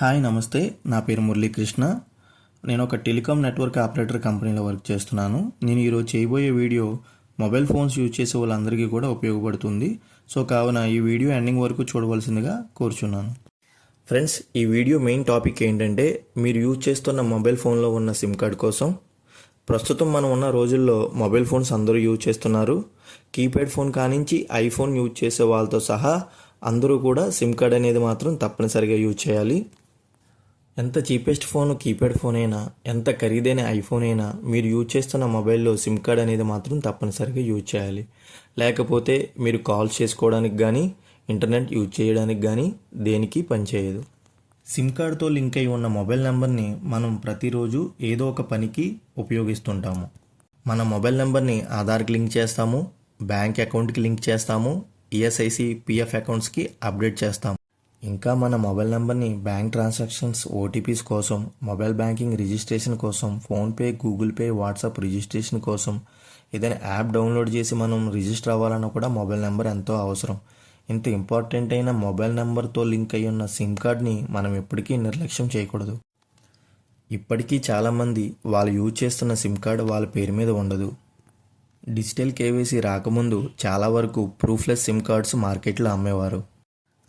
Hi నమస్తే. నా పేరు మురళీకృష్ణ. నేను ఒక టెలికాం నెట్వర్క్ ఆపరేటర్ కంపెనీలో వర్క్ చేస్తున్నాను. నేను ఈరోజు చేయబోయే వీడియో మొబైల్ ఫోన్స్ యూజ్ చేసే వాళ్ళందరికీ కూడా ఉపయోగపడుతుంది. కావున ఈ వీడియో ఎండింగ్ వరకు చూడవలసిందిగా కోరుచున్నాను. ఫ్రెండ్స్, ఈ వీడియో మెయిన్ టాపిక్ ఏంటంటే మీరు యూజ్ చేస్తున్న మొబైల్ ఫోన్లో ఉన్న సిమ్ కార్డ్ కోసం. ప్రస్తుతం మనం ఉన్న రోజుల్లో మొబైల్ ఫోన్స్ అందరూ యూజ్ చేస్తున్నారు. కీప్యాడ్ ఫోన్ కానించి ఐఫోన్ యూజ్ చేసే వాళ్ళతో సహా అందరూ కూడా సిమ్ కార్డ్ అనేది మాత్రం తప్పనిసరిగా యూజ్ చేయాలి. ఎంత చీపెస్ట్ ఫోన్ కీప్యాడ్ ఫోన్ అయినా, ఎంత ఖరీదైన ఐఫోన్ అయినా మీరు యూజ్ చేస్తున్న మొబైల్లో సిమ్ కార్డ్ అనేది మాత్రం తప్పనిసరిగా యూజ్ చేయాలి. లేకపోతే మీరు కాల్స్ చేసుకోవడానికి కానీ, ఇంటర్నెట్ యూజ్ చేయడానికి కానీ దేనికి పనిచేయదు. సిమ్ కార్డ్తో లింక్ అయి ఉన్న మొబైల్ నెంబర్ని మనం ప్రతిరోజు ఏదో ఒక పనికి ఉపయోగిస్తుంటాము. మన మొబైల్ నెంబర్ని ఆధార్కి లింక్ చేస్తాము, బ్యాంక్ అకౌంట్కి లింక్ చేస్తాము, ఈఎస్ఐసి పిఎఫ్ అకౌంట్స్కి అప్డేట్ చేస్తాము. ఇంకా మన మొబైల్ నెంబర్ని బ్యాంక్ ట్రాన్సాక్షన్స్, ఓటీపీస్ కోసం, మొబైల్ బ్యాంకింగ్ రిజిస్ట్రేషన్ కోసం, PhonePe, Google pay, WhatsApp registration కోసం, ఏదైనా యాప్ డౌన్లోడ్ చేసి మనం రిజిస్టర్ అవ్వాలన్నా కూడా మొబైల్ నెంబర్ ఎంతో అవసరం. ఇంత ఇంపార్టెంట్ అయిన మొబైల్ నెంబర్తో లింక్ అయి ఉన్న సిమ్ కార్డ్ని మనం ఎప్పటికీ నిర్లక్ష్యం చేయకూడదు. ఇప్పటికీ చాలామంది వాళ్ళు యూజ్ చేస్తున్న సిమ్ కార్డ్ వాళ్ళ పేరు మీద ఉండదు. డిజిటల్ కేవైసీ రాకముందు చాలా వరకు ప్రూఫ్లెస్ సిమ్ కార్డ్స్ మార్కెట్లో అమ్మేవారు.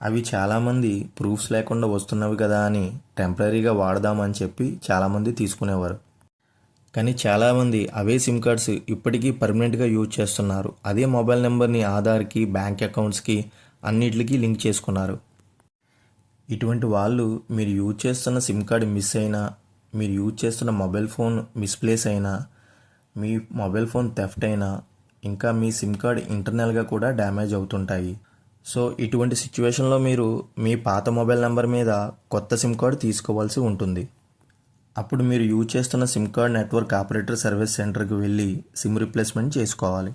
అవి చాలామంది ప్రూఫ్స్ లేకుండా వస్తున్నవి కదా అని టెంపరీగా వాడదామని చెప్పి చాలామంది తీసుకునేవారు. కానీ చాలామంది అవే సిమ్ కార్డ్స్ ఇప్పటికీ పర్మనెంట్గా యూజ్ చేస్తున్నారు. అదే మొబైల్ నెంబర్ని ఆధార్కి, బ్యాంక్ అకౌంట్స్కి అన్నిటికీ లింక్ చేసుకున్నారు. ఇటువంటి వాళ్ళు మీరు యూజ్ చేస్తున్న సిమ్ కార్డ్ మిస్ అయినా, మీరు యూజ్ చేస్తున్న మొబైల్ ఫోన్ మిస్ప్లేస్ అయినా, మీ మొబైల్ ఫోన్ థెఫ్ట్ అయినా, ఇంకా మీ సిమ్ కార్డ్ ఇంటర్నల్గా కూడా డ్యామేజ్ అవుతుంటాయి. ఇటువంటి సిచ్యువేషన్లో మీరు మీ పాత మొబైల్ నెంబర్ మీద కొత్త సిమ్ కార్డ్ తీసుకోవాల్సి ఉంటుంది. అప్పుడు మీరు యూజ్ చేస్తున్న SIM card network operator service సెంటర్కి వెళ్ళి సిమ్ రీప్లేస్మెంట్ చేసుకోవాలి.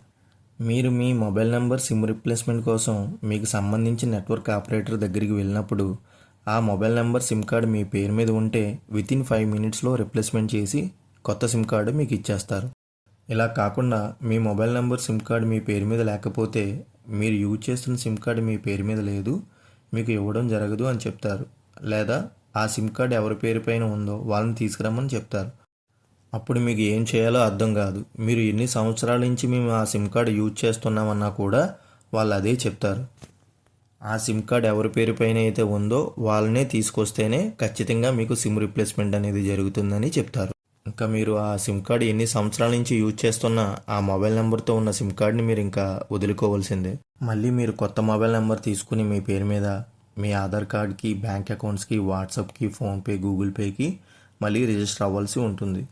మీరు మీ మొబైల్ నెంబర్ సిమ్ రీప్లేస్మెంట్ కోసం మీకు సంబంధించిన నెట్వర్క్ ఆపరేటర్ దగ్గరికి వెళ్ళినప్పుడు ఆ మొబైల్ నెంబర్ సిమ్ కార్డ్ మీ పేరు మీద ఉంటే వితిన్ 5 మినిట్స్లో రీప్లేస్మెంట్ చేసి కొత్త సిమ్ కార్డు మీకు ఇచ్చేస్తారు. ఇలా కాకుండా మీ మొబైల్ నెంబర్ సిమ్ కార్డ్ మీ పేరు మీద లేకపోతే, మీరు యూజ్ చేస్తున్న సిమ్ కార్డ్ మీ పేరు మీద లేదు, మీకు ఇవ్వడం జరగదు అని చెప్తారు. లేదా ఆ సిమ్ కార్డ్ ఎవరి పేరు పైన ఉందో వాళ్ళని తీసుకురమ్మని చెప్తారు. అప్పుడు మీకు ఏం చేయాలో అర్థం కాదు. మీరు ఎన్ని సంవత్సరాల నుంచి మేము ఆ సిమ్ కార్డ్ యూజ్ చేస్తున్నామన్నా కూడా వాళ్ళు అదే చెప్తారు. ఆ సిమ్ కార్డ్ ఎవరి పేరు పైన అయితే ఉందో వాళ్ళనే తీసుకొస్తేనే ఖచ్చితంగా మీకు సిమ్ రీప్లేస్మెంట్ అనేది జరుగుతుందని చెప్తారు. ఇంకా మీరు ఆ సిమ్ కార్డ్ ఎన్ని సంవత్సరాల నుంచి యూజ్ చేస్తున్నా ఆ మొబైల్ నెంబర్తో ఉన్న సిమ్ కార్డ్ని మీరు ఇంకా వదులుకోవాల్సిందే. మళ్ళీ మీరు కొత్త మొబైల్ నెంబర్ తీసుకుని మీ పేరు మీద మీ ఆధార్ కార్డ్కి, బ్యాంక్ అకౌంట్స్కి, వాట్సాప్కి, ఫోన్పే, గూగుల్ పేకి మళ్ళీ రిజిస్టర్ అవ్వాల్సి ఉంటుంది.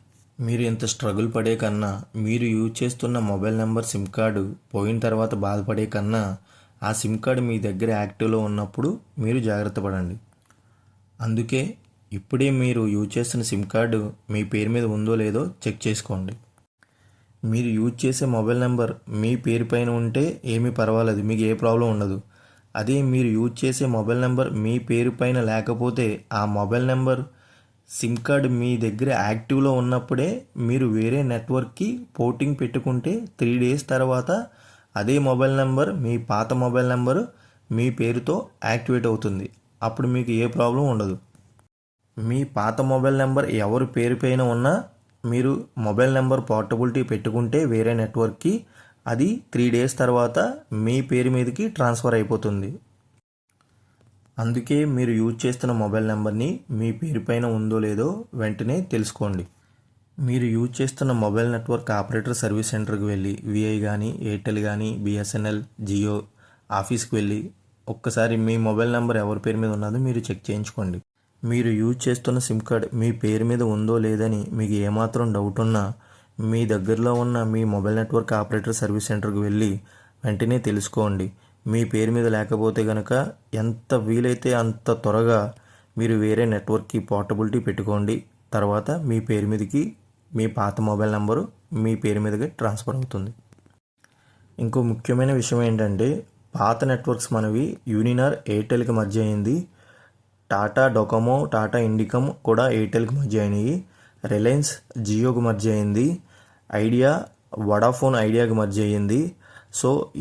మీరు ఇంత స్ట్రగుల్ పడే కన్నా, మీరు యూజ్ చేస్తున్న మొబైల్ నెంబర్ సిమ్ కార్డు పోయిన తర్వాత బాధపడే కన్నా ఆ సిమ్ కార్డు మీ దగ్గర యాక్టివ్లో ఉన్నప్పుడు మీరు జాగ్రత్త పడండి. అందుకే ఇప్పుడే మీరు యూజ్ చేస్తున్న సిమ్ కార్డు మీ పేరు మీద ఉందో లేదో చెక్ చేసుకోండి. మీరు యూజ్ చేసే మొబైల్ నెంబర్ మీ పేరు పైన ఉంటే ఏమీ పర్వాలేదు, మీకు ఏ ప్రాబ్లం ఉండదు. అదే మీరు యూజ్ చేసే మొబైల్ నెంబర్ మీ పేరు పైన లేకపోతే ఆ మొబైల్ నెంబర్ సిమ్ కార్డు మీ దగ్గర యాక్టివ్లో ఉన్నప్పుడే మీరు వేరే నెట్వర్క్కి పోర్టింగ్ పెట్టుకుంటే 3 డేస్ తర్వాత అదే మొబైల్ నెంబర్, మీ పాత మొబైల్ నెంబరు మీ పేరుతో యాక్టివేట్ అవుతుంది. అప్పుడు మీకు ఏ ప్రాబ్లం ఉండదు. మీ పాత మొబైల్ నెంబర్ ఎవరి పేరు పైన ఉన్నా మీరు మొబైల్ నెంబర్ పోర్టబిలిటీ పెట్టుకుంటే వేరే నెట్వర్క్కి అది 3 డేస్ తర్వాత మీ పేరు మీదకి ట్రాన్స్ఫర్ అయిపోతుంది. అందుకే మీరు యూజ్ చేస్తున్న మొబైల్ నెంబర్ని మీ పేరు పైన ఉందో లేదో వెంటనే తెలుసుకోండి. మీరు యూజ్ చేస్తున్న మొబైల్ నెట్వర్క్ ఆపరేటర్ సర్వీస్ సెంటర్కి వెళ్ళి విఐ కానీ, ఎయిర్టెల్ కానీ, బిఎస్ఎన్ఎల్, జియో ఆఫీస్కి వెళ్ళి ఒక్కసారి మీ మొబైల్ నెంబర్ ఎవరి పేరు మీద ఉన్నదో మీరు చెక్ చేయించుకోండి. మీరు యూజ్ చేస్తున్న సిమ్ కార్డ్ మీ పేరు మీద ఉందో లేదని మీకు ఏమాత్రం డౌట్ ఉన్నా మీ దగ్గరలో ఉన్న మీ మొబైల్ నెట్వర్క్ ఆపరేటర్ సర్వీస్ సెంటర్కి వెళ్ళి వెంటనే తెలుసుకోండి. మీ పేరు మీద లేకపోతే కనుక ఎంత వీలైతే అంత త్వరగా మీరు వేరే నెట్వర్క్కి పోర్టబిలిటీ పెట్టుకోండి. తర్వాత మీ పేరు మీదకి మీ పాత మొబైల్ నెంబరు మీ పేరు మీదకి ట్రాన్స్ఫర్ అవుతుంది. ఇంకో ముఖ్యమైన విషయం ఏంటంటే, పాత నెట్వర్క్స్ మనవి యూనినార్, ఎయిర్టెల్కి మధ్య అయింది. టాటా డొకోమో, టాటా ఇండికమ్ కూడా ఎయిర్టెల్కి మధ్య అయినాయి. రిలయన్స్ జియోకి మధ్య అయింది. ఐడియా, వడాఫోన్ ఐడియాకి మధ్య అయ్యింది.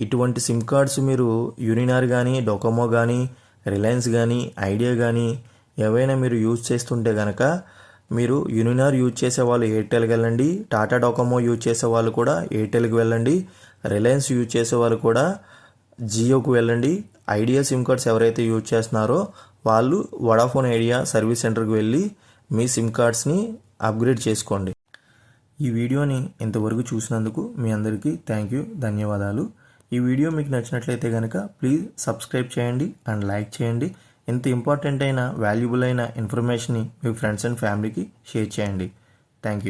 ఇటువంటి సిమ్ కార్డ్స్ మీరు యూనినార్ కానీ, డొకోమో కానీ, రిలయన్స్ కానీ, ఐడియా కానీ ఏవైనా మీరు యూజ్ చేస్తుంటే కనుక మీరు యూనినార్ యూజ్ చేసే వాళ్ళు ఎయిర్టెల్కి వెళ్ళండి, టాటా డోకోమో యూజ్ చేసే వాళ్ళు కూడా ఎయిర్టెల్కి వెళ్ళండి, రిలయన్స్ యూజ్ చేసే వాళ్ళు కూడా జియోకు వెళ్ళండి. ఐడియా సిమ్ కార్డ్స్ ఎవరైతే యూజ్ చేస్తున్నారో వాళ్ళు వడాఫోన్ ఐడియా సర్వీస్ సెంటర్కి వెళ్ళి మీ సిమ్ కార్డ్స్ని అప్గ్రేడ్ చేసుకోండి. ఈ వీడియోని ఇంతవరకు చూసినందుకు మీ అందరికీ ధన్యవాదాలు. ఈ వీడియో మీకు నచ్చినట్లయితే కనుక ప్లీజ్ సబ్స్క్రైబ్ చేయండి అండ్ లైక్ చేయండి. ఇంత ఇంపార్టెంట్ అయిన వాల్యుబుల్ అయిన ఇన్ఫర్మేషన్ని మీ ఫ్రెండ్స్ అండ్ ఫ్యామిలీకి షేర్ చేయండి. Thank you.